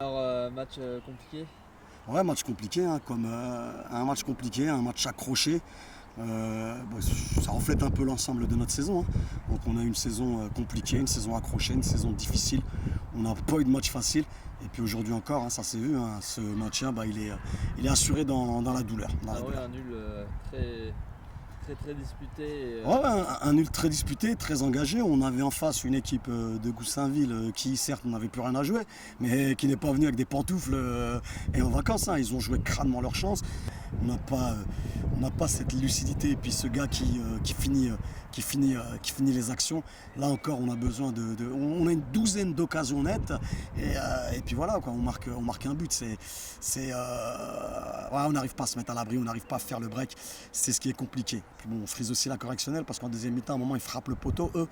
Alors, match compliqué. Ouais, match compliqué, hein, comme un match compliqué, un match accroché. Ça reflète un peu l'ensemble de notre saison, hein. Donc on a une saison compliquée, une saison accrochée, une saison difficile. On n'a pas eu de match facile. Et puis aujourd'hui encore, hein, ça s'est vu, hein, ce maintien, il est assuré dans la douleur. Ouais, un nul très disputé. Ouais, un nul très disputé, très engagé. On avait en face une équipe de Goussainville qui, certes, n'avait plus rien à jouer, mais qui n'est pas venue avec des pantoufles et en vacances, hein. Ils ont joué crânement leur chance. On n'a pas cette lucidité. Et puis ce gars qui finit les actions. Là encore, on a besoin on a une douzaine d'occasions nettes. Et puis voilà, quoi, on marque un but. On n'arrive pas à se mettre à l'abri, on n'arrive pas à faire le break. C'est ce qui est compliqué. Puis bon, on frise aussi la correctionnelle parce qu'en deuxième mi-temps, à un moment, ils frappent le poteau, eux.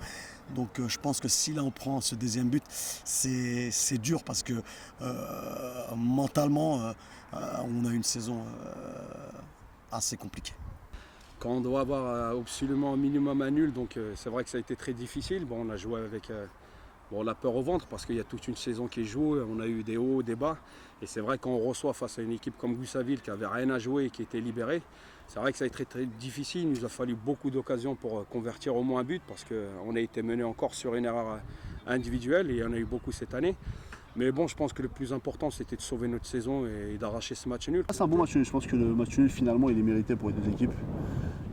Donc je pense que si là on prend ce deuxième but, c'est dur parce que mentalement, on a une saison assez compliquée. Quand on doit avoir absolument un minimum un nul, donc c'est vrai que ça a été très difficile. Bon, on a joué avec la peur au ventre parce qu'il y a toute une saison qui est jouée, on a eu des hauts, des bas. Et c'est vrai qu'on reçoit face à une équipe comme Goussainville qui n'avait rien à jouer et qui était libérée. C'est vrai que ça a été très difficile, il nous a fallu beaucoup d'occasions pour convertir au moins un but parce qu'on a été mené encore sur une erreur individuelle et il y en a eu beaucoup cette année. Mais bon, je pense que le plus important, c'était de sauver notre saison et d'arracher ce match nul. C'est un bon match nul. Je pense que le match nul, finalement, il est mérité pour les deux équipes.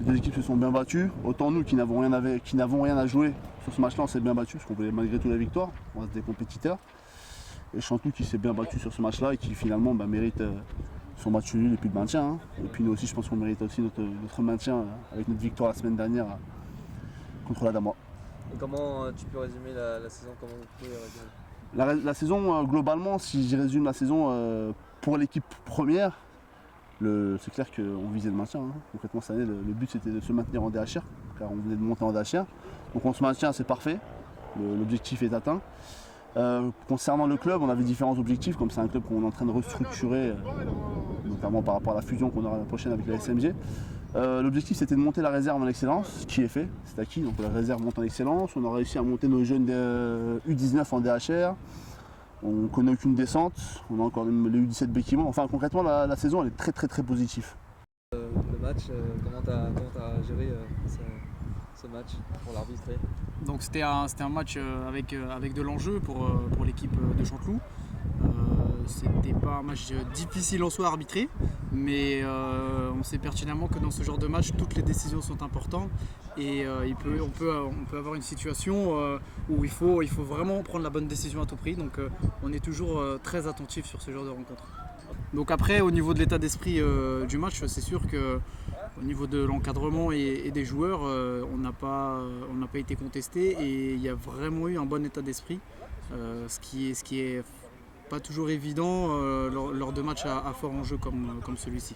Les deux équipes se sont bien battues. Autant nous qui n'avons rien à jouer sur ce match-là, on s'est bien battus parce qu'on voulait malgré tout la victoire. On reste des compétiteurs. Et Chanteloup qui s'est bien battu sur ce match-là et qui finalement mérite son match nul et puis le maintien, hein. Et puis nous aussi, je pense qu'on mérite aussi notre maintien avec notre victoire la semaine dernière contre la Damois. Et comment tu peux résumer la saison? Comment vous pouvez résumer La saison, globalement, si je résume la saison pour l'équipe première, c'est clair qu'on visait le maintien, hein. Concrètement, cette année, le but c'était de se maintenir en DHR, car on venait de monter en DHR. Donc on se maintient, c'est parfait, l'objectif est atteint. Concernant le club, on avait différents objectifs, comme c'est un club qu'on est en train de restructurer, notamment par rapport à la fusion qu'on aura l'année prochaine avec la SMG. L'objectif c'était de monter la réserve en excellence, ce qui est fait, c'est acquis, donc la réserve monte en excellence. On a réussi à monter nos jeunes U19 en DHR, on ne connaît aucune descente, on a encore les U17 B qui montent. Enfin concrètement la saison elle est très positive. Le match, comment tu as géré ce match pour l'arbitrer? Donc c'était un match avec de l'enjeu pour l'équipe de Chanteloup. C'était pas un match difficile en soi à arbitrer, mais on sait pertinemment que dans ce genre de match, toutes les décisions sont importantes et on peut avoir une situation où il faut vraiment prendre la bonne décision à tout prix. Donc on est toujours très attentif sur ce genre de rencontre. Donc après, au niveau de l'état d'esprit du match, c'est sûr que au niveau de l'encadrement et des joueurs, on n'a pas été contesté et il y a vraiment eu un bon état d'esprit, ce qui est pas toujours évident lors de matchs à fort enjeu comme celui-ci.